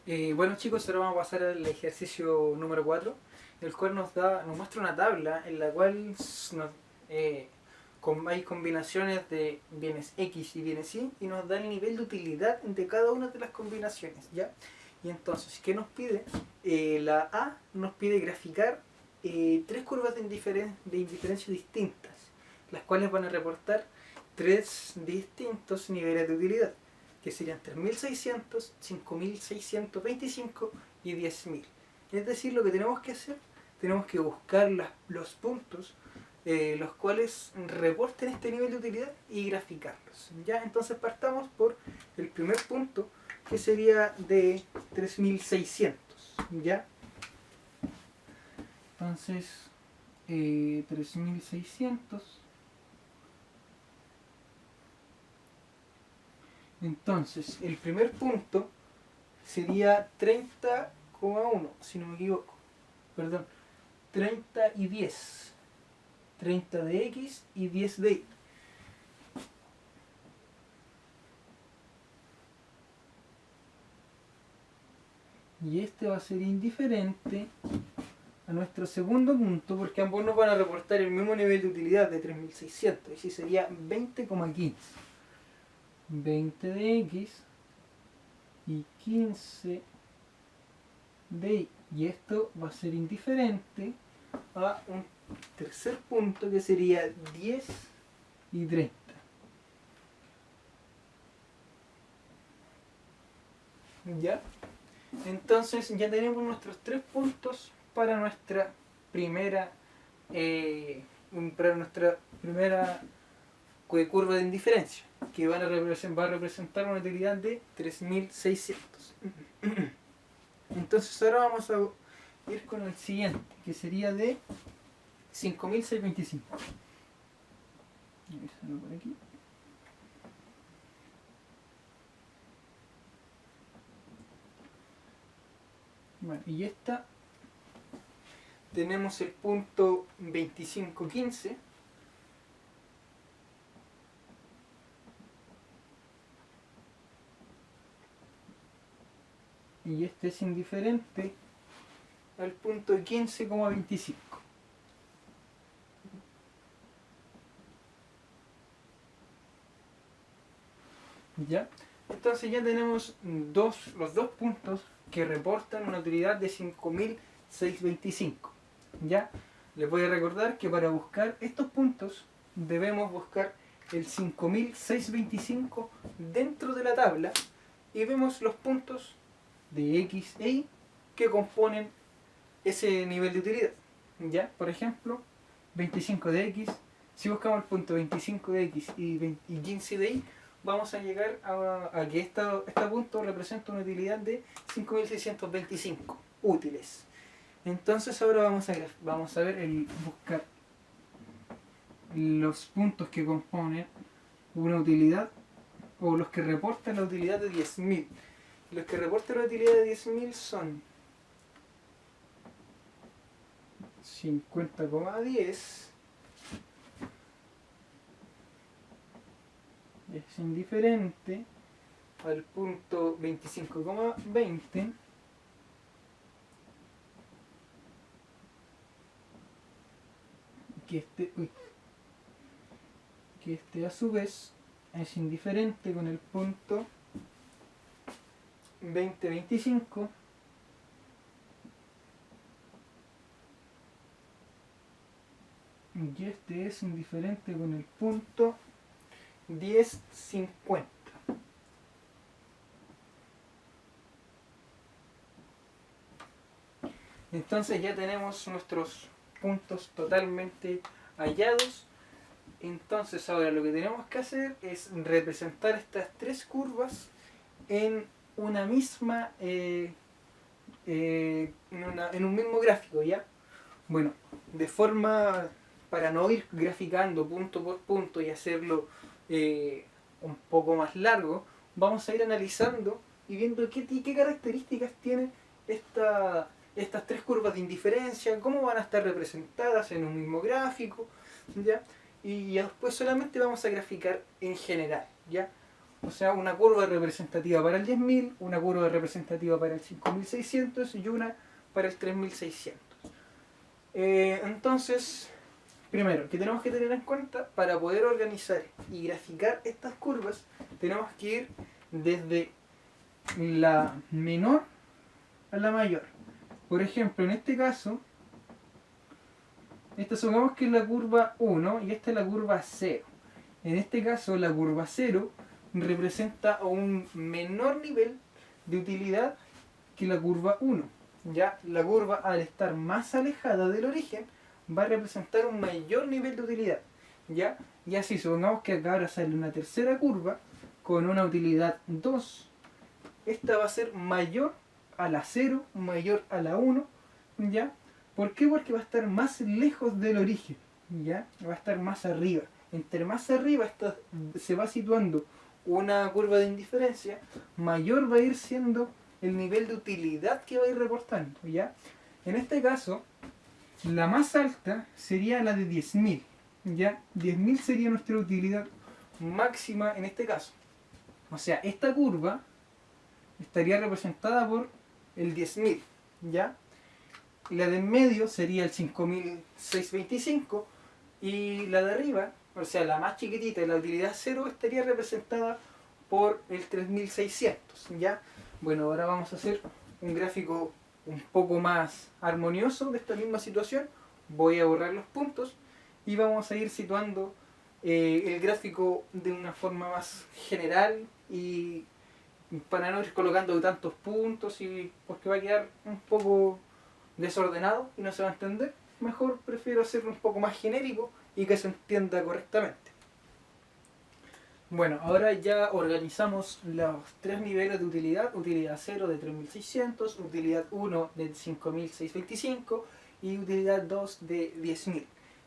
Bueno chicos, ahora vamos a pasar al ejercicio número 4, el cual nos muestra una tabla en la cual eh, hay combinaciones de bienes X y bienes Y y nos da el nivel de utilidad de cada una de las combinaciones, ¿ya? Y entonces, ¿qué nos pide? La A nos pide graficar tres curvas de indiferencia distintas, las cuales van a reportar tres distintos niveles de utilidad, que serían 3600, 5625 y 10000. Es decir, lo que tenemos que hacer, tenemos que buscar los puntos los cuales reporten este nivel de utilidad y graficarlos. ¿Ya? Entonces partamos por el primer punto, que sería de 3600. ¿Ya? Entonces, 3600. Entonces, el primer punto sería 30,1, si no me equivoco. Perdón, 30 y 10. 30 de X y 10 de Y. Y este va a ser indiferente a nuestro segundo punto, porque ambos nos van a reportar el mismo nivel de utilidad de 3600. Y así sería 20,15. 20 de X y 15 de Y. Y esto va a ser indiferente a un tercer punto, que sería 10 y 30. ¿Ya? Entonces ya tenemos nuestros tres puntos para nuestra primera curva de indiferencia, que va a representar una utilidad de 3600. Entonces ahora vamos a ir con el siguiente, que sería de 5625. Por aquí. Bueno, y esta tenemos el punto 2515, y este es indiferente al punto 15,25. ¿Ya? Entonces ya tenemos los dos puntos que reportan una utilidad de 5625. ¿Ya? Les voy a recordar que para buscar estos puntos debemos buscar el 5625 dentro de la tabla y vemos los puntos de X e Y que componen ese nivel de utilidad. ¿Ya? Por ejemplo, 25 de X, si buscamos el punto 25 de X y 15 de Y, vamos a llegar a que este punto representa una utilidad de 5625 útiles. Entonces ahora vamos a buscar los puntos que componen una utilidad, o los que reportan la utilidad de 10.000. Los que reportan la utilidad de 10.000 son 50,10, es indiferente al punto 25,20, que este a su vez es indiferente con el punto 20,25, y este es indiferente con el punto 10,50. Entonces ya tenemos nuestros puntos totalmente hallados. Entonces ahora lo que tenemos que hacer es representar estas tres curvas en una misma en un mismo gráfico, ¿ya? Bueno, de forma, para no ir graficando punto por punto y hacerlo un poco más largo, vamos a ir analizando y viendo qué características tienen estas tres curvas de indiferencia, cómo van a estar representadas en un mismo gráfico, ¿ya? Y después solamente vamos a graficar en general, ¿ya? O sea, una curva representativa para el 10.000, una curva representativa para el 5.600 y una para el 3.600. Entonces, primero, ¿qué tenemos que tener en cuenta? Para poder organizar y graficar estas curvas, tenemos que ir desde la menor a la mayor. Por ejemplo, en este caso, esta supongamos que es la curva 1 y esta es la curva 0. En este caso, la curva 0 representa un menor nivel de utilidad que la curva 1. Ya la curva, al estar más alejada del origen, va a representar un mayor nivel de utilidad. ¿Ya? Y así, supongamos que acá ahora sale una tercera curva con una utilidad 2. Esta va a ser mayor a la 0, mayor a la 1. ¿Ya? ¿Por qué? Porque va a estar más lejos del origen. ¿Ya? Va a estar más arriba. Entre más arriba se va situando una curva de indiferencia, mayor va a ir siendo el nivel de utilidad que va a ir reportando. ¿Ya? En este caso, la más alta sería la de 10.000. ¿Ya? 10.000 sería nuestra utilidad máxima en este caso. O sea, esta curva estaría representada por el 10.000. ¿Ya? Y la de en medio sería el 5.625. Y la de arriba, o sea, la más chiquitita, la utilidad 0, estaría representada por el 3.600. ¿Ya? Bueno, ahora vamos a hacer un gráfico un poco más armonioso de esta misma situación. Voy a borrar los puntos y vamos a ir situando el gráfico de una forma más general y para no ir colocando tantos puntos y porque va a quedar un poco desordenado y no se va a entender. Mejor prefiero hacerlo un poco más genérico y que se entienda correctamente. Bueno, ahora ya organizamos los tres niveles de utilidad: utilidad 0 de 3.600, utilidad 1 de 5.625 y utilidad 2 de 10.000.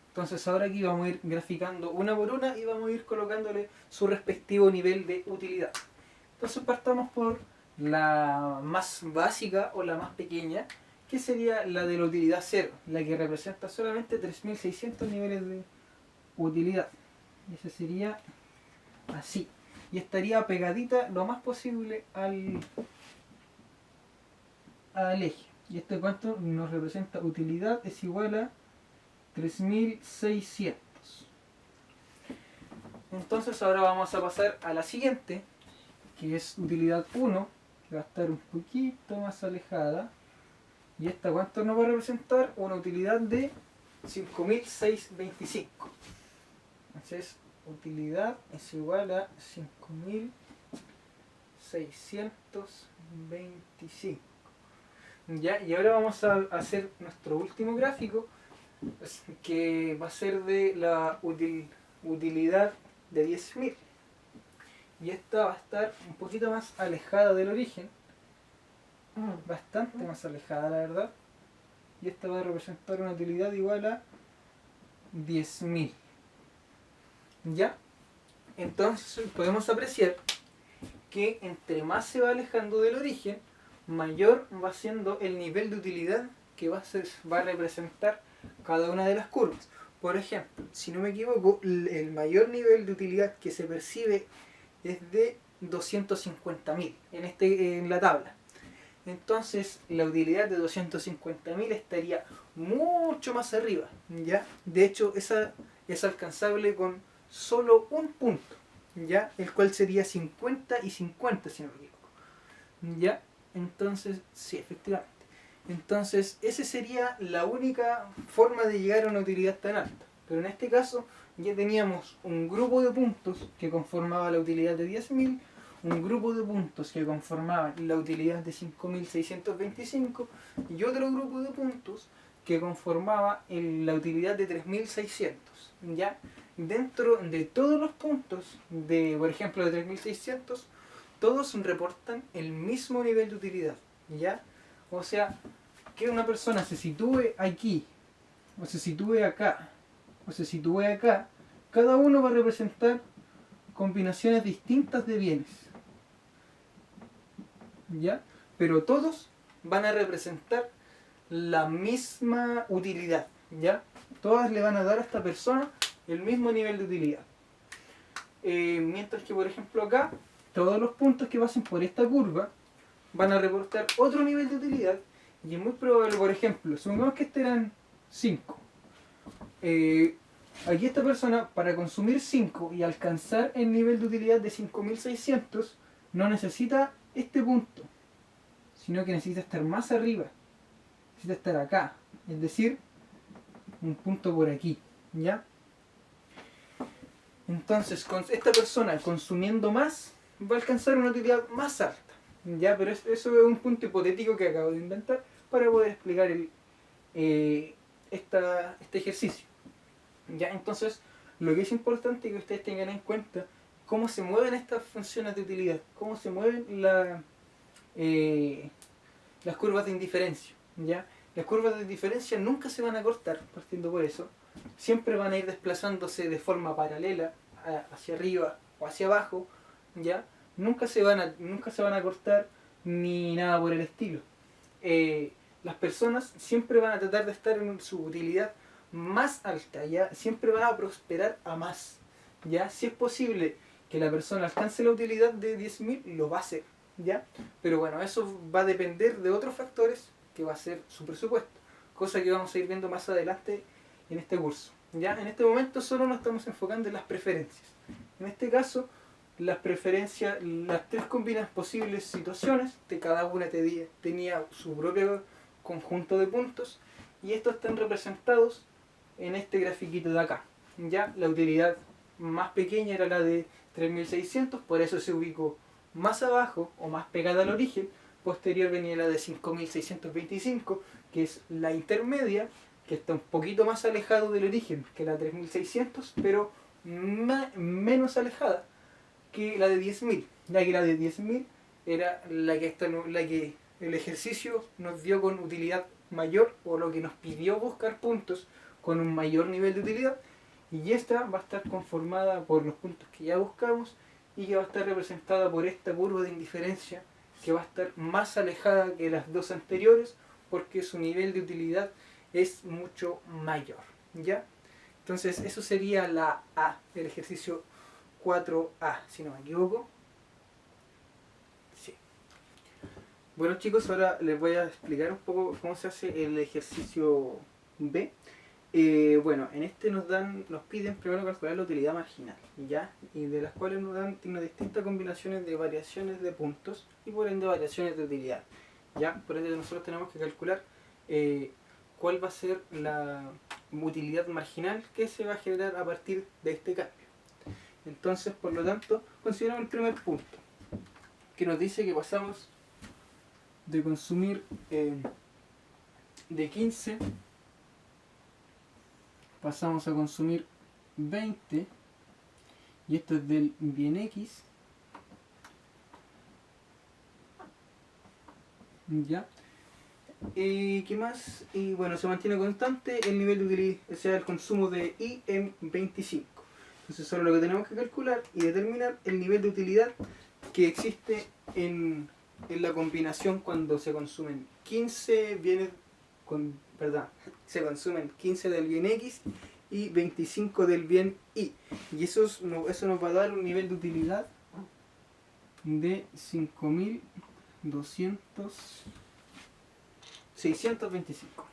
Entonces ahora aquí vamos a ir graficando una por una y vamos a ir colocándole su respectivo nivel de utilidad. Entonces partamos por la más básica o la más pequeña, que sería la de la utilidad 0, la que representa solamente 3.600 niveles de utilidad. Y esa sería así. Y estaría pegadita lo más posible al eje. ¿Y esto cuánto nos representa? Utilidad es igual a 3.600. Entonces ahora vamos a pasar a la siguiente, que es utilidad 1, que va a estar un poquito más alejada. ¿Y esta cuánto nos va a representar? Una utilidad de 5.625. Entonces, utilidad es igual a 5.625. ¿Ya? Y ahora vamos a hacer nuestro último gráfico, que va a ser de la utilidad de 10.000. Y esta va a estar un poquito más alejada del origen. Bastante más alejada, la verdad. Y esta va a representar una utilidad igual a 10.000. ¿Ya? Entonces podemos apreciar que entre más se va alejando del origen, mayor va siendo el nivel de utilidad que va a representar cada una de las curvas. Por ejemplo, si no me equivoco, el mayor nivel de utilidad que se percibe es de 250.000 en la tabla. Entonces la utilidad de 250.000 estaría mucho más arriba, ¿ya? De hecho, esa es alcanzable con solo un punto, ¿ya? El cual sería 50 y 50, si no me equivoco, ¿ya? Entonces, sí, efectivamente. Entonces, esa sería la única forma de llegar a una utilidad tan alta. Pero en este caso, ya teníamos un grupo de puntos que conformaba la utilidad de 10.000, un grupo de puntos que conformaban la utilidad de 5.625 y otro grupo de puntos que conformaba la utilidad de 3.600. ¿Ya? Dentro de todos los puntos, por ejemplo, de 3.600, todos reportan el mismo nivel de utilidad. ¿Ya? O sea, que una persona se sitúe aquí, o se sitúe acá, o se sitúe acá, cada uno va a representar combinaciones distintas de bienes. ¿Ya? Pero todos van a representar la misma utilidad. ¿Ya? Todas le van a dar a esta persona el mismo nivel de utilidad. Mientras que, por ejemplo, acá todos los puntos que pasen por esta curva van a reportar otro nivel de utilidad, y es muy probable, por ejemplo, supongamos que este eran 5. Aquí esta persona, para consumir 5 y alcanzar el nivel de utilidad de 5600, no necesita este punto, sino que necesita estar más arriba, necesita estar acá, es decir, un punto por aquí, ¿ya? Entonces, con esta persona consumiendo más, va a alcanzar una utilidad más alta, ¿ya? Pero eso es un punto hipotético que acabo de inventar para poder explicar este ejercicio, ¿ya? Entonces, lo que es importante es que ustedes tengan en cuenta cómo se mueven estas funciones de utilidad, cómo se mueven las curvas de indiferencia, ¿ya? Las curvas de diferencia nunca se van a cortar, partiendo por eso. Siempre van a ir desplazándose de forma paralela hacia arriba o hacia abajo, ¿ya? Nunca se van a cortar ni nada por el estilo. Las personas siempre van a tratar de estar en su utilidad más alta, ¿ya? Siempre van a prosperar a más, ¿ya? Si es posible que la persona alcance la utilidad de 10.000, lo va a hacer, ¿ya? Pero bueno, eso va a depender de otros factores, que va a ser su presupuesto, cosa que vamos a ir viendo más adelante en este curso, ¿ya? En este momento solo nos estamos enfocando en las preferencias. En este caso, las preferencias, las tres posibles situaciones, de cada una tenía su propio conjunto de puntos, y estos están representados en este grafiquito de acá, ¿ya? La utilidad más pequeña era la de 3600, por eso se ubicó más abajo o más pegada al origen. Posterior venía la de 5625, que es la intermedia, que está un poquito más alejado del origen que la 3600, pero menos alejada que la de 10.000, ya que la de 10.000 era la que el ejercicio nos dio con utilidad mayor, o lo que nos pidió buscar puntos con un mayor nivel de utilidad, y esta va a estar conformada por los puntos que ya buscamos, y que va a estar representada por esta curva de indiferencia, que va a estar más alejada que las dos anteriores, porque su nivel de utilidad es mucho mayor, ¿ya? Entonces eso sería la A, el ejercicio 4A, si no me equivoco. Sí. Bueno, chicos, ahora les voy a explicar un poco cómo se hace el ejercicio B. Bueno, en este nos piden primero calcular la utilidad marginal, ¿ya? Y de las cuales nos dan unas distintas combinaciones de variaciones de puntos y por ende variaciones de utilidad, ¿ya? Por ende nosotros tenemos que calcular cuál va a ser la utilidad marginal que se va a generar a partir de este cambio. Entonces, por lo tanto, consideramos el primer punto, que nos dice que pasamos de consumir de 15, pasamos a consumir 20, y esto es del bien X, ¿ya? ¿Qué más? Y bueno, se mantiene constante el nivel de utilidad, o sea, el consumo de I en 25. Entonces solo lo que tenemos que calcular y determinar el nivel de utilidad que existe en la combinación cuando se consumen 15 bienes, se consumen 15 del bien X y 25 del bien Y. Y eso nos va a dar un nivel de utilidad de 625.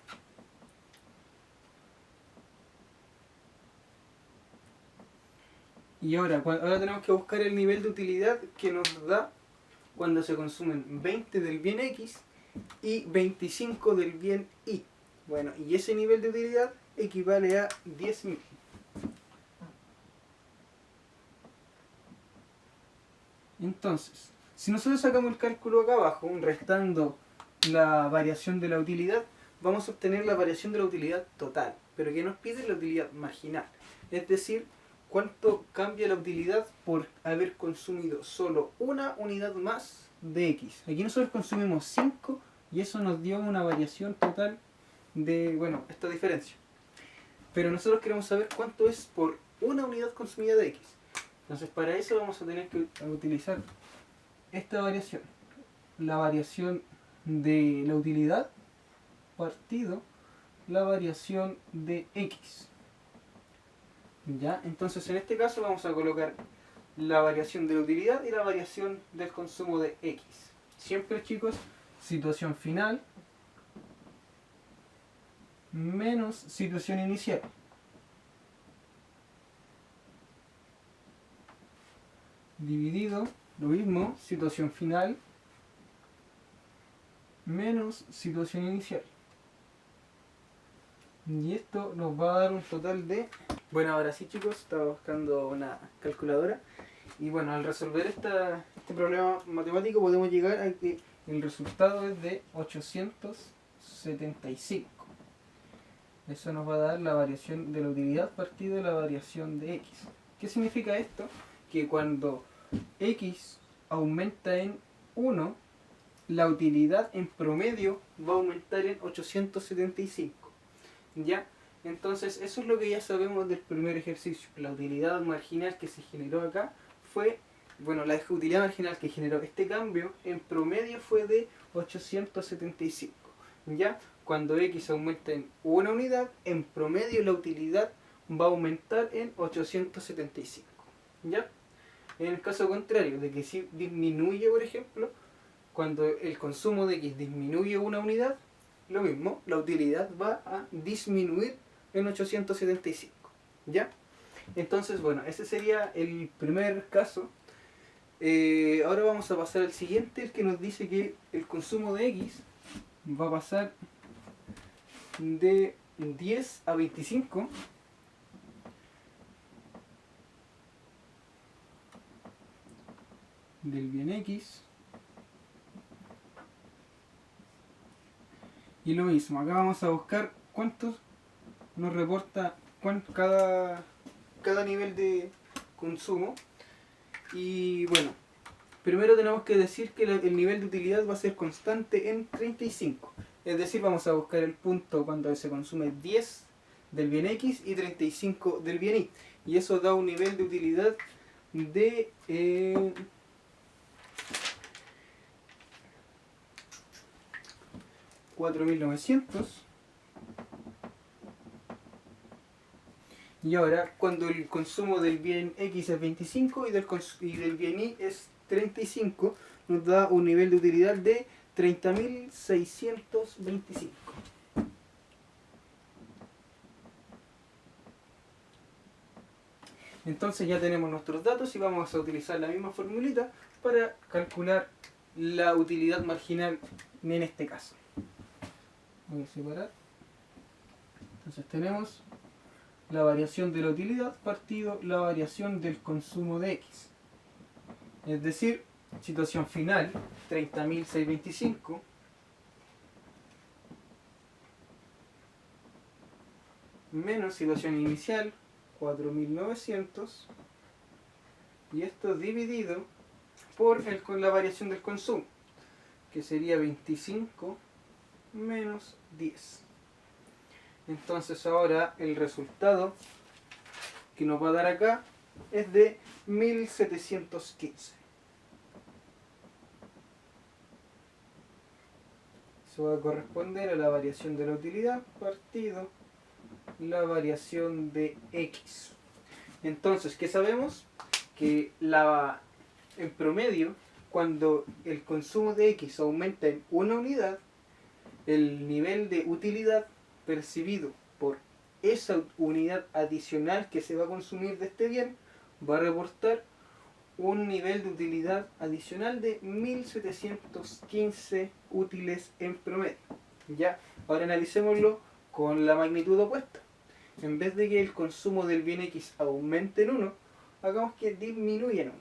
Y ahora tenemos que buscar el nivel de utilidad que nos da cuando se consumen 20 del bien X y 25 del bien Y. Bueno, y ese nivel de utilidad equivale a 10.000. Entonces, si nosotros sacamos el cálculo acá abajo, restando la variación de la utilidad, vamos a obtener la variación de la utilidad total, pero que nos pide la utilidad marginal. Es decir, cuánto cambia la utilidad por haber consumido solo una unidad más de X. Aquí nosotros consumimos 5 y eso nos dio una variación total de, bueno, esta diferencia. Pero nosotros queremos saber cuánto es por una unidad consumida de X. Entonces para eso vamos a tener que utilizar esta variación. La variación de la utilidad partido la variación de X. ¿Ya? Entonces en este caso vamos a colocar la variación de la utilidad y la variación del consumo de X. Siempre, chicos, situación final menos situación inicial. Dividido, lo mismo, situación final menos situación inicial. Y esto nos va a dar un total de... Bueno, ahora sí, chicos, estaba buscando una calculadora. Y bueno, al resolver este problema matemático podemos llegar a que el resultado es de 875. Eso nos va a dar la variación de la utilidad partido de la variación de X. ¿Qué significa esto? Que cuando X aumenta en 1, la utilidad en promedio va a aumentar en 875. ¿Ya? Entonces eso es lo que ya sabemos del primer ejercicio. La utilidad marginal que se generó acá fue, bueno, la utilidad marginal que generó este cambio en promedio fue de 875. ¿Ya? Cuando X aumenta en una unidad, en promedio la utilidad va a aumentar en 875. ¿Ya? En el caso contrario, de que si disminuye, por ejemplo, cuando el consumo de X disminuye una unidad, lo mismo, la utilidad va a disminuir en 875. ¿Ya? Entonces, bueno, ese sería el primer caso. Ahora vamos a pasar al siguiente, el que nos dice que el consumo de X va a pasar de 10 a 25 del bien X. Y lo mismo, acá vamos a buscar cuántos nos reporta cada nivel de consumo. Y bueno, primero tenemos que decir que el nivel de utilidad va a ser constante en 35. Es decir, vamos a buscar el punto cuando se consume 10 del bien X y 35 del bien Y. Y eso da un nivel de utilidad de 4900. Y ahora, cuando el consumo del bien X es 25 y del bien Y es 35, nos da un nivel de utilidad de 30.625. Entonces ya tenemos nuestros datos y vamos a utilizar la misma formulita para calcular la utilidad marginal en este caso. Voy a separar. Entonces tenemos la variación de la utilidad partido la variación del consumo de X. Es decir, situación final, 30.625 menos situación inicial, 4.900, y esto dividido por la variación del consumo, que sería 25 menos 10. Entonces ahora el resultado que nos va a dar acá es de 1715. Eso va a corresponder a la variación de la utilidad partido la variación de X. Entonces, ¿qué sabemos? Que en promedio, cuando el consumo de X aumenta en una unidad, el nivel de utilidad percibido por esa unidad adicional que se va a consumir de este bien va a reportar un nivel de utilidad adicional de 1715 útiles en promedio. Ya, ahora analicémoslo con la magnitud opuesta. En vez de que el consumo del bien X aumente en 1, hagamos que disminuya en 1.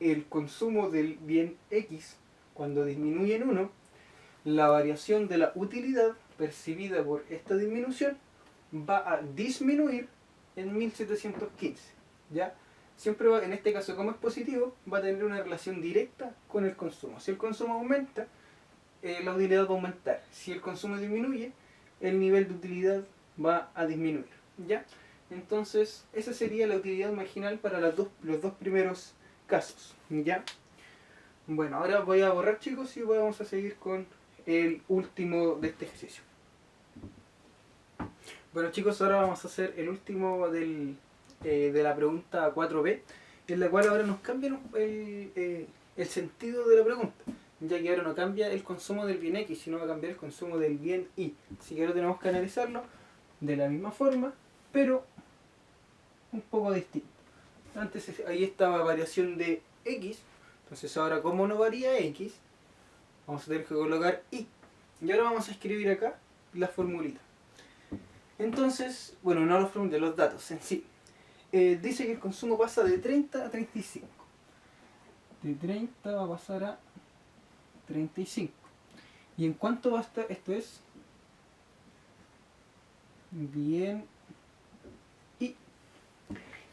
El consumo del bien X, cuando disminuye en 1, la variación de la utilidad percibida por esta disminución va a disminuir en 1715. ¿Ya? Siempre va, en este caso como es positivo, va a tener una relación directa con el consumo. Si el consumo aumenta, la utilidad va a aumentar. Si el consumo disminuye, el nivel de utilidad va a disminuir. ¿Ya? Entonces, esa sería la utilidad marginal para los dos primeros casos. ¿Ya? Bueno, ahora voy a borrar, chicos, y vamos a seguir con el último de este ejercicio. Bueno, chicos, ahora vamos a hacer el último de la pregunta 4b, en la cual ahora nos cambia el sentido de la pregunta, ya que ahora no cambia el consumo del bien X, sino va a cambiar el consumo del bien Y. Así que ahora tenemos que analizarlo de la misma forma, pero un poco distinto. Antes ahí estaba variación de X, entonces ahora como no varía X, vamos a tener que colocar Y. Y ahora vamos a escribir acá la formulita. Entonces, bueno, no los formulita, los datos en sí. Dice que el consumo pasa de 30 a 35. De 30 va a pasar a 35. ¿Y en cuánto va a estar? Esto es bien Y.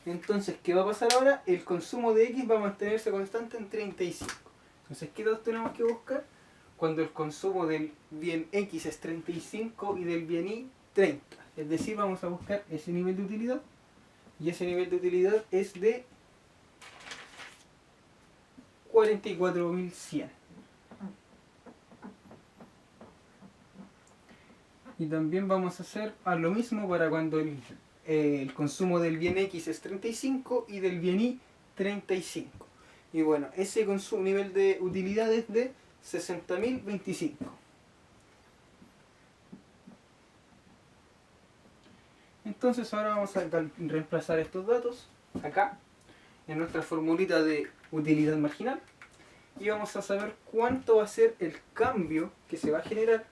Entonces, ¿qué va a pasar ahora? El consumo de X va a mantenerse constante en 35. Entonces, ¿qué datos tenemos que buscar? Cuando el consumo del bien X es 35 y del bien Y 30. Es decir, vamos a buscar ese nivel de utilidad. Y ese nivel de utilidad es de 44.100. Y también vamos a hacer lo mismo para cuando el consumo del bien X es 35 y del bien Y 35. Y bueno, ese nivel de utilidad es de 60.025. Entonces ahora vamos a reemplazar estos datos acá en nuestra formulita de utilidad marginal y vamos a saber cuánto va a ser el cambio que se va a generar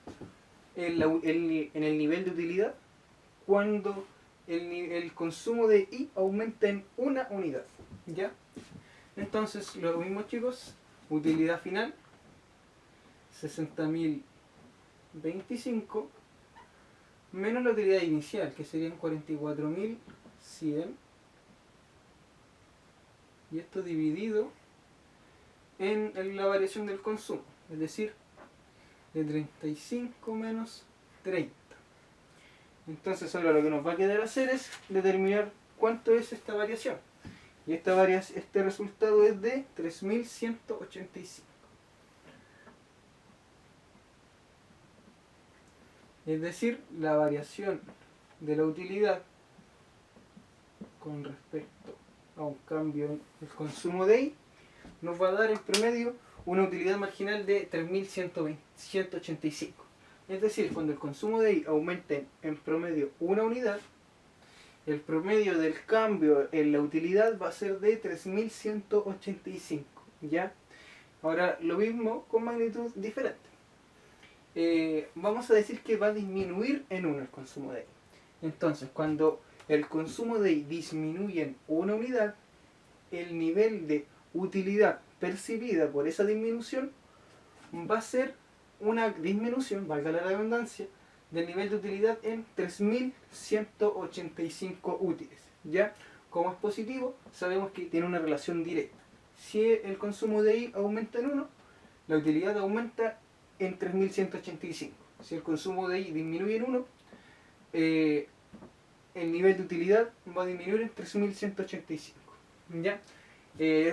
en el nivel de utilidad cuando el consumo de Y aumenta en una unidad. ¿Ya? Entonces lo mismo, chicos, utilidad final 60.025 menos la utilidad inicial, que serían 44.100, y esto dividido en la variación del consumo, es decir, de 35 menos 30. Entonces ahora lo que nos va a quedar hacer es determinar cuánto es esta variación. Y este resultado es de 3.185. Es decir, la variación de la utilidad con respecto a un cambio en el consumo de Y nos va a dar en promedio una utilidad marginal de 3.185. Es decir, cuando el consumo de Y aumente en promedio una unidad, el promedio del cambio en la utilidad va a ser de 3.185. ¿Ya? Ahora, lo mismo con magnitud diferente. Vamos a decir que va a disminuir en 1 el consumo de Y. Entonces, cuando el consumo de Y disminuye en una unidad, el nivel de utilidad percibida por esa disminución va a ser una disminución, valga la redundancia, del nivel de utilidad en 3.185 útiles. ¿Ya? Como es positivo, sabemos que tiene una relación directa. Si el consumo de Y aumenta en 1, la utilidad aumenta en 3.185. Si el consumo de Y disminuye en 1, el nivel de utilidad va a disminuir en 3.185. ¿Ya?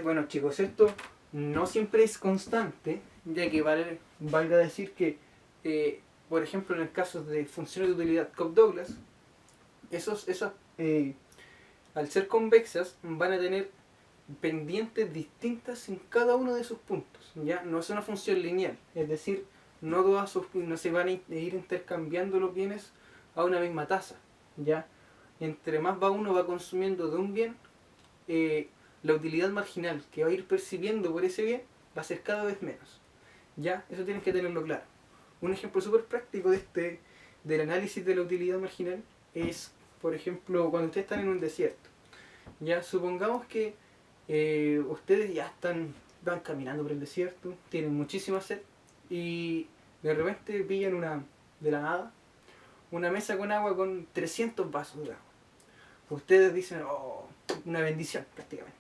Bueno, chicos, esto no siempre es constante, ya que valga decir que, por ejemplo, en el caso de funciones de utilidad Cobb-Douglas, esas al ser convexas van a tener pendientes distintas en cada uno de sus puntos. ¿Ya? No es una función lineal, es decir, no se van a ir intercambiando los bienes a una misma tasa. ¿Ya? Entre más uno va consumiendo de un bien, la utilidad marginal que va a ir percibiendo por ese bien va a ser cada vez menos. ¿Ya? Eso tienes que tenerlo claro. Un ejemplo súper práctico del análisis de la utilidad marginal es, por ejemplo, cuando ustedes están en un desierto. Ya, supongamos que ustedes van caminando por el desierto, tienen muchísima sed y de repente pillan de la nada una mesa con agua con 300 vasos de agua. Ustedes dicen, oh, una bendición prácticamente.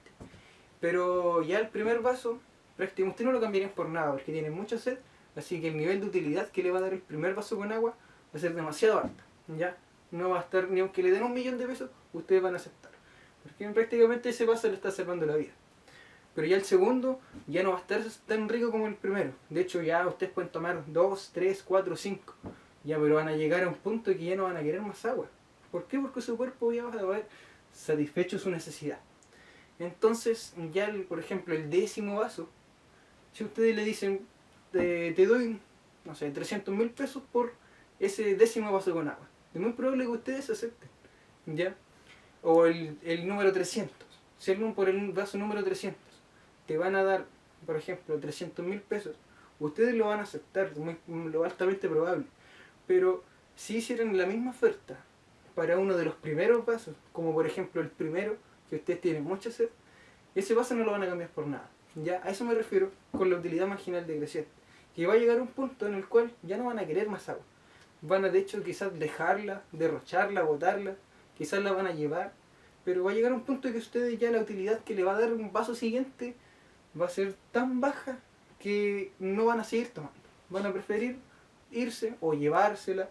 Pero ya el primer vaso, prácticamente usted no lo cambiarían por nada porque tienen mucha sed, así que el nivel de utilidad que le va a dar el primer vaso con agua va a ser demasiado alto. ¿Ya? No va a estar, ni aunque le den 1.000.000 de pesos, ustedes van a aceptar. Porque prácticamente ese vaso le está salvando la vida. Pero ya el segundo ya no va a estar tan rico como el primero. De hecho, ya ustedes pueden tomar 2, 3, 4, 5. Ya, pero van a llegar a un punto que ya no van a querer más agua. ¿Por qué? Porque su cuerpo ya va a haber satisfecho su necesidad. Entonces, ya, por ejemplo, el décimo vaso, si ustedes le dicen, te doy, no sé, 300.000 pesos por ese décimo vaso con agua, es muy probable que ustedes acepten, ¿ya? O el número 300, si por el vaso número 300 te van a dar, por ejemplo, 300.000 pesos, ustedes lo van a aceptar, lo altamente probable. Pero si hicieran la misma oferta para uno de los primeros vasos, como por ejemplo el primero, que ustedes tienen mucha sed, ese vaso no lo van a cambiar por nada. Ya, a eso me refiero con la utilidad marginal decreciente. Que va a llegar un punto en el cual ya no van a querer más agua. Van a, de hecho, quizás dejarla, derrocharla, botarla, quizás la van a llevar, pero va a llegar un punto en que ustedes ya la utilidad que le va a dar un vaso siguiente va a ser tan baja que no van a seguir tomando. Van a preferir irse o llevársela,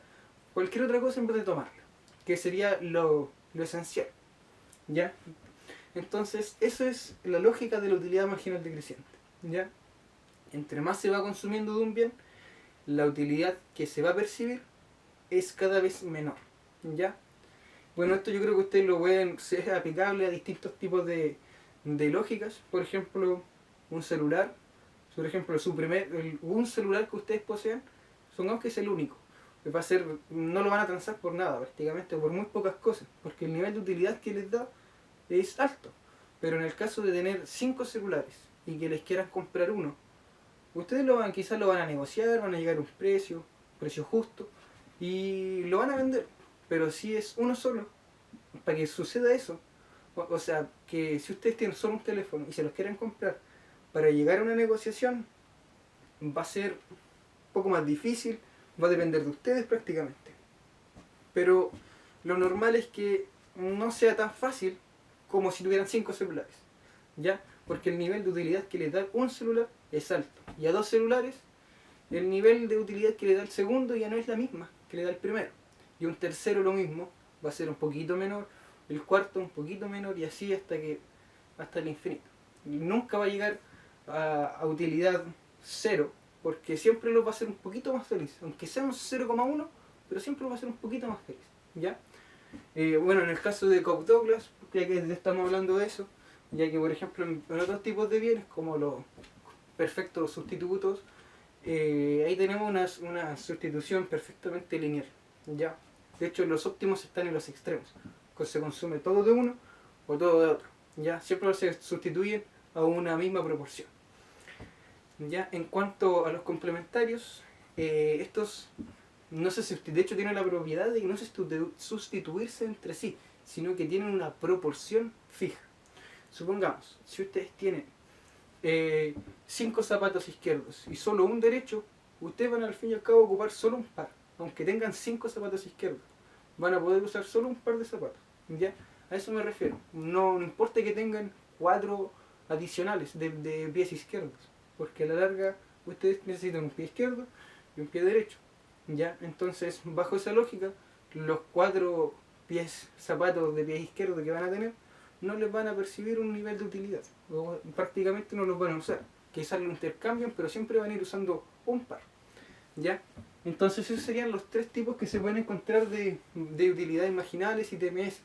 cualquier otra cosa en vez de tomarla, que sería lo esencial. ¿Ya? Entonces, eso es la lógica de la utilidad marginal decreciente. ¿Ya? Entre más se va consumiendo de un bien, la utilidad que se va a percibir es cada vez menor. ¿Ya? Bueno, esto yo creo que ustedes lo pueden ser aplicable a distintos tipos de lógicas. Por ejemplo, un celular. Por ejemplo, un celular que ustedes posean, supongamos que es el único. Que va a ser, no lo van a transar por nada, prácticamente, por muy pocas cosas, porque el nivel de utilidad que les da es alto. Pero en el caso de tener 5 celulares y que les quieran comprar uno, ustedes quizás lo van a negociar, van a llegar a un precio justo, y lo van a vender. Pero si es uno solo, para que suceda eso, o sea, que si ustedes tienen solo un teléfono y se los quieren comprar, para llegar a una negociación va a ser un poco más difícil, va a depender de ustedes prácticamente. Pero lo normal es que no sea tan fácil como si tuvieran 5 celulares, ¿ya? Porque el nivel de utilidad que les da un celular es alto. Y a 2 celulares, el nivel de utilidad que le da el segundo ya no es la misma que le da el primero. Y un tercero lo mismo, va a ser un poquito menor, el cuarto un poquito menor, y así hasta el infinito. Y nunca va a llegar a utilidad cero, porque siempre lo va a hacer un poquito más feliz, aunque sea un 0,1, pero siempre lo va a hacer un poquito más feliz, ¿ya? Bueno, en el caso de Cobb-Douglas, ya que estamos hablando de eso, ya que por ejemplo en otros tipos de bienes, como los perfectos sustitutos, ahí tenemos una sustitución perfectamente lineal, ¿ya? De hecho, los óptimos están en los extremos, que se consume todo de uno o todo de otro, ¿ya? Siempre se sustituyen a una misma proporción. Ya, en cuanto a los complementarios, estos no de hecho tienen la propiedad de que no sustituirse entre sí, sino que tienen una proporción fija. Supongamos, si ustedes tienen 5 zapatos izquierdos y solo un derecho, ustedes van al fin y al cabo a ocupar solo un par. Aunque tengan 5 zapatos izquierdos, van a poder usar solo un par de zapatos. ¿Ya? A eso me refiero. No importa que tengan 4 adicionales de pies izquierdos, porque a la larga ustedes necesitan un pie izquierdo y un pie derecho. ¿Ya? Entonces, bajo esa lógica, los 4 zapatos de pie izquierdo que van a tener no les van a percibir un nivel de utilidad, o prácticamente no los van a usar. Quizás lo intercambian, pero siempre van a ir usando un par. ¿Ya? Entonces esos serían los 3 tipos que se pueden encontrar de utilidades marginales y TMS.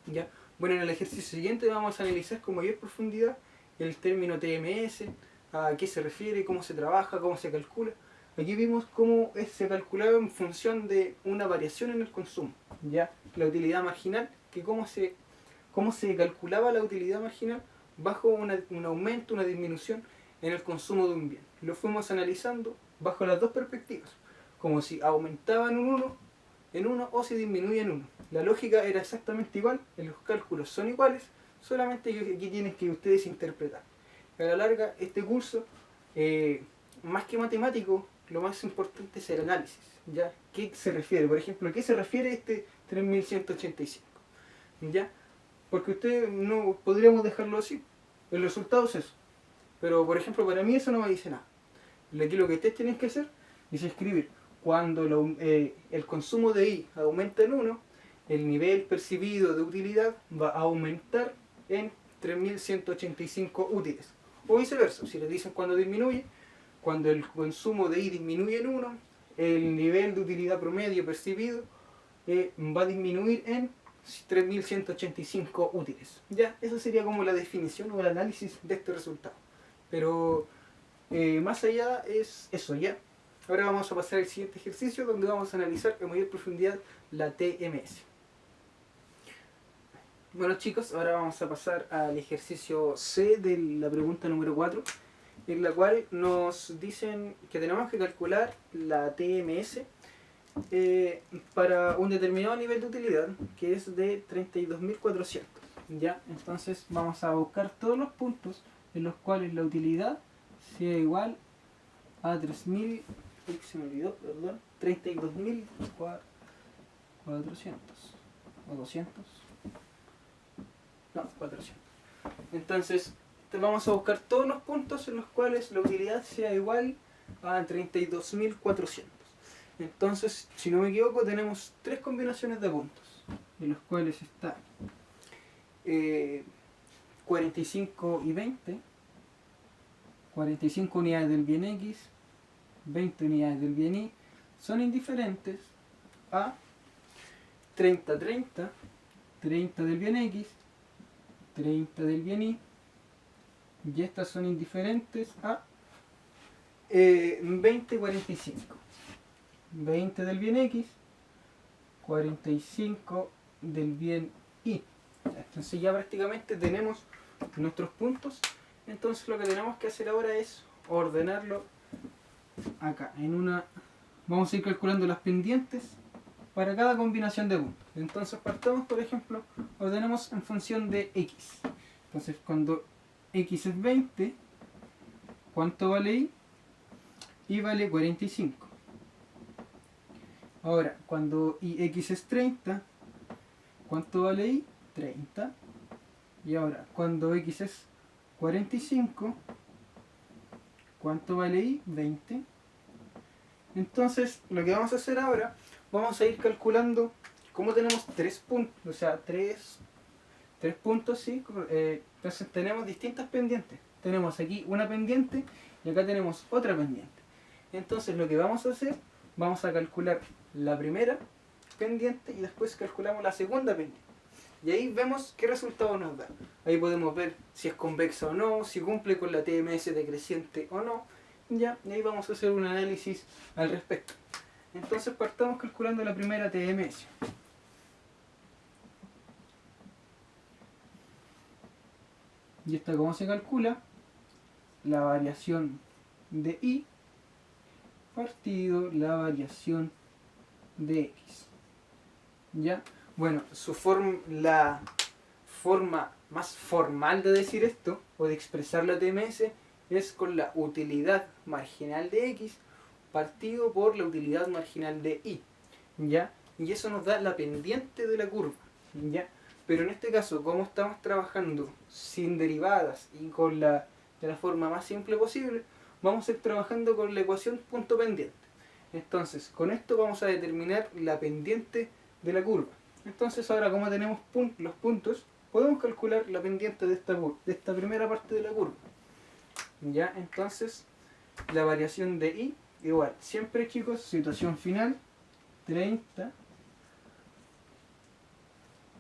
¿Ya? Bueno, en el ejercicio siguiente vamos a analizar con mayor profundidad el término TMS, a qué se refiere, cómo se trabaja, cómo se calcula. Aquí vimos cómo se calculaba en función de una variación en el consumo, ¿ya? La utilidad marginal, que cómo se calculaba la utilidad marginal bajo un aumento, una disminución en el consumo de un bien. Lo fuimos analizando bajo las dos perspectivas, como si aumentaba en uno o si disminuía en uno. La lógica era exactamente igual, los cálculos son iguales, solamente que aquí tienen que ustedes interpretar. A la larga, este curso, más que matemático, lo más importante es el análisis, ¿ya? ¿Qué se refiere? Por ejemplo, ¿a qué se refiere este 3185? ¿Ya? Porque ustedes no podríamos dejarlo así. El resultado es eso. Pero, por ejemplo, para mí eso no me dice nada. Aquí lo que ustedes tienen que hacer es escribir cuando el consumo de I aumenta en 1, el nivel percibido de utilidad va a aumentar en 3185 útiles. O viceversa, si les dicen cuando disminuye, cuando el consumo de I disminuye en 1, el nivel de utilidad promedio percibido va a disminuir en 3185 útiles. Ya, eso sería como la definición o el análisis de este resultado. Pero más allá es eso, ya. Ahora vamos a pasar al siguiente ejercicio donde vamos a analizar en mayor profundidad la TMS. Bueno chicos, ahora vamos a pasar al ejercicio C de la pregunta número 4, en la cual nos dicen que tenemos que calcular la TMS para un determinado nivel de utilidad que es de 32.400. ¿Ya? Entonces vamos a buscar todos los puntos en los cuales la utilidad sea igual a 3.000, se me olvidó, perdón, 32.400 o 200, no, 400. Entonces vamos a buscar todos los puntos en los cuales la utilidad sea igual a 32.400. Entonces, si no me equivoco, tenemos tres combinaciones de puntos, en los cuales está 45 y 20, 45 unidades del bien X, 20 unidades del bien Y, son indiferentes a 30, 30, 30 del bien X, 30 del bien Y, y estas son indiferentes a 20, 45. 20 del bien X, 45 del bien Y. Entonces ya prácticamente tenemos nuestros puntos. Entonces lo que tenemos que hacer ahora es ordenarlo acá. Vamos a ir calculando las pendientes para cada combinación de puntos. Entonces partamos, por ejemplo, ordenamos en función de X. Entonces cuando X es 20, ¿cuánto vale Y? Y vale 45. Ahora, cuando X es 30, ¿cuánto vale Y? 30. Y ahora, cuando X es 45, ¿cuánto vale Y? 20. Entonces, lo que vamos a hacer ahora, vamos a ir calculando, como tenemos tres puntos, o sea, tres puntos, ¿sí? Entonces tenemos distintas pendientes. Tenemos aquí una pendiente y acá tenemos otra pendiente. Entonces, lo que vamos a hacer, vamos a calcular la primera pendiente y después calculamos la segunda pendiente. Y ahí vemos qué resultado nos da. Ahí podemos ver si es convexa o no, si cumple con la TMS decreciente o no. Ya, y ahí vamos a hacer un análisis al respecto. Entonces partamos calculando la primera TMS. Y esta, ¿cómo se calcula? La variación de Y partido la variación de X. ¿Ya? Bueno, la forma más formal de decir esto, o de expresar la TMS, es con la utilidad marginal de X partido por la utilidad marginal de Y. ¿Ya? Y eso nos da la pendiente de la curva. ¿Ya? Pero en este caso, como estamos trabajando sin derivadas y de la forma más simple posible, vamos a ir trabajando con la ecuación punto pendiente. Entonces, con esto vamos a determinar la pendiente de la curva. Entonces, ahora como tenemos los puntos, podemos calcular la pendiente de esta primera parte de la curva. Ya, entonces, la variación de Y, igual, siempre chicos, situación final, 30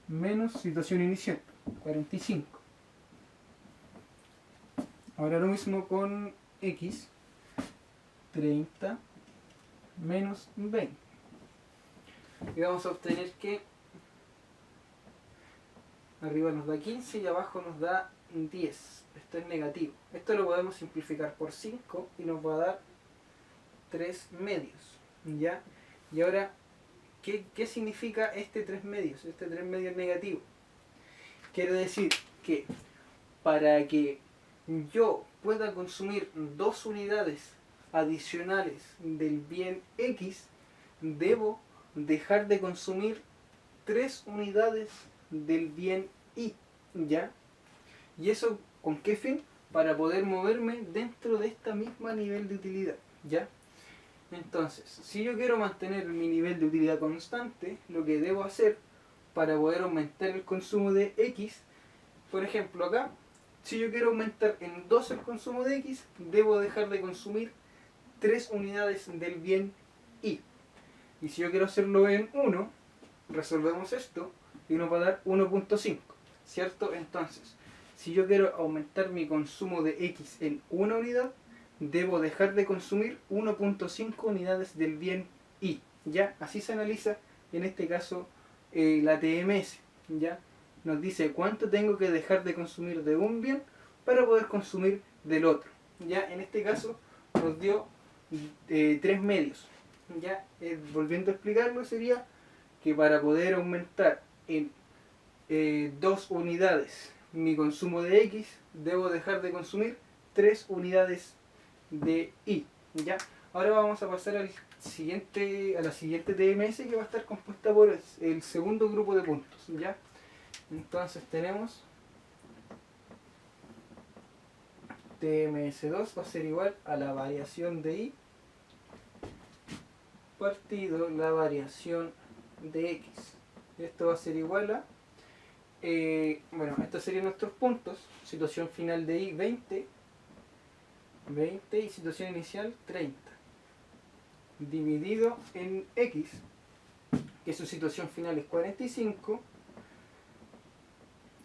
menos situación inicial, 45. Ahora lo mismo con X, 30 menos 20. Y vamos a obtener que arriba nos da 15 y abajo nos da 10. Esto es negativo. Esto lo podemos simplificar por 5 y nos va a dar 3 medios. ¿Ya? Y ahora, ¿qué significa este 3 medios? Este 3 medios negativo. Quiere decir que para que yo pueda consumir 2 unidades adicionales del bien X, debo dejar de consumir 3 unidades del bien Y. ¿Ya? ¿Y eso con qué fin? Para poder moverme dentro de esta misma nivel de utilidad. ¿Ya? Entonces, si yo quiero mantener mi nivel de utilidad constante, lo que debo hacer para poder aumentar el consumo de X, por ejemplo acá, si yo quiero aumentar en 2 el consumo de X, debo dejar de consumir 3 unidades del bien Y. Y si yo quiero hacerlo en 1, resolvemos esto, y nos va a dar 1.5, ¿cierto? Entonces, si yo quiero aumentar mi consumo de X en una unidad, debo dejar de consumir 1.5 unidades del bien Y. ¿Ya? Así se analiza en este caso la TMS. ¿Ya? Nos dice cuánto tengo que dejar de consumir de un bien para poder consumir del otro. ¿Ya? En este caso nos dio 3 medios. ¿Ya? Volviendo a explicarlo, sería que para poder aumentar en 2 unidades mi consumo de X, debo dejar de consumir 3 unidades de Y. ¿Ya? Ahora vamos a pasar a la siguiente TMS, que va a estar compuesta por el segundo grupo de puntos. ¿Ya? Entonces tenemos TMS2 va a ser igual a la variación de Y partido la variación de X. Esto va a ser igual a bueno, estos serían nuestros puntos. Situación final de Y 20 y situación inicial 30, dividido en X, que su situación final es 45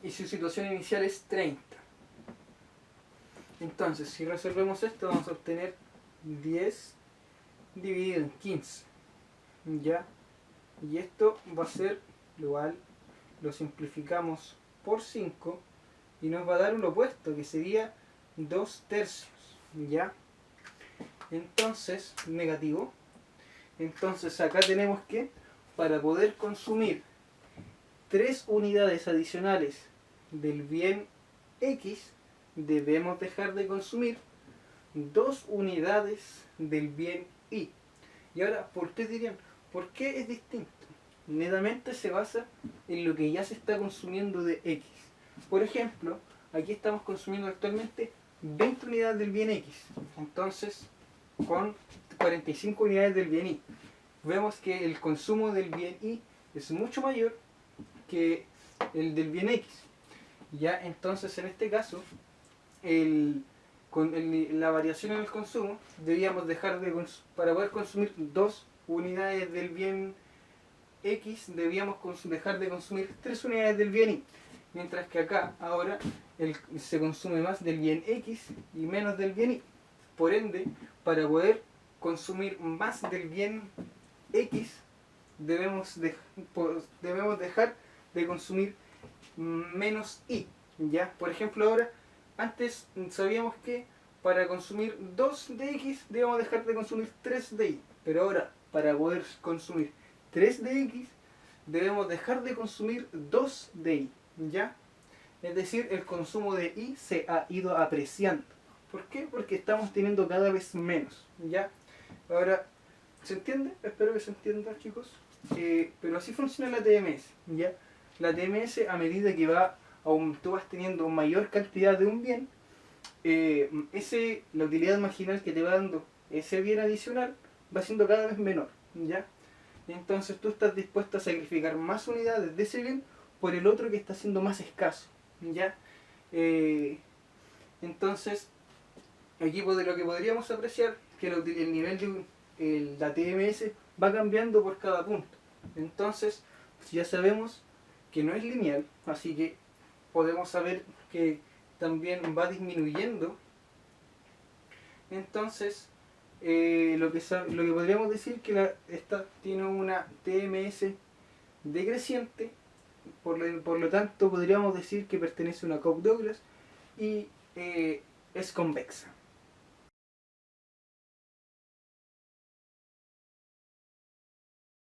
y su situación inicial es 30. Entonces, si resolvemos esto, vamos a obtener 10 dividido en 15. ¿Ya? Y esto va a ser igual, lo simplificamos por 5 y nos va a dar un opuesto, que sería 2/3. ¿Ya? Entonces, negativo. Entonces acá tenemos que, para poder consumir 3 unidades adicionales del bien X, debemos dejar de consumir 2 unidades del bien Y. Y ahora, ¿por qué dirían? ¿Por qué es distinto? Netamente se basa en lo que ya se está consumiendo de X. Por ejemplo, aquí estamos consumiendo actualmente 20 unidades del bien X. Entonces, con 45 unidades del bien Y. Vemos que el consumo del bien Y es mucho mayor que el del bien X. Ya, entonces en este caso, la variación en el consumo, debíamos dejar para poder consumir 2 unidades del bien X, debíamos dejar de consumir 3 unidades del bien Y. Mientras que acá, ahora, se consume más del bien X y menos del bien Y. Por ende, para poder consumir más del bien X, debemos dejar de consumir menos Y. ¿Ya? Por ejemplo, ahora, antes sabíamos que para consumir 2 de X debemos dejar de consumir 3 de Y. Pero ahora, para poder consumir 3 de X, debemos dejar de consumir 2 de Y. ¿Ya? Es decir, el consumo de Y se ha ido apreciando. ¿Por qué? Porque estamos teniendo cada vez menos. ¿Ya? Ahora, ¿se entiende? Espero que se entienda, chicos. Pero así funciona la TMS. ¿Ya? La TMS, a medida que tú vas teniendo mayor cantidad de un bien, la utilidad marginal que te va dando ese bien adicional va siendo cada vez menor. ¿Ya? Entonces tú estás dispuesto a sacrificar más unidades de ese bien por el otro que está siendo más escaso. ¿Ya? Entonces, aquí lo que podríamos apreciar que el nivel de la TMS va cambiando por cada punto. Entonces, ya sabemos que no es lineal, así que podemos saber que también va disminuyendo. Entonces, lo que podríamos decir que esta tiene una TMS decreciente, por lo tanto podríamos decir que pertenece a una Cobb-Douglas y es convexa.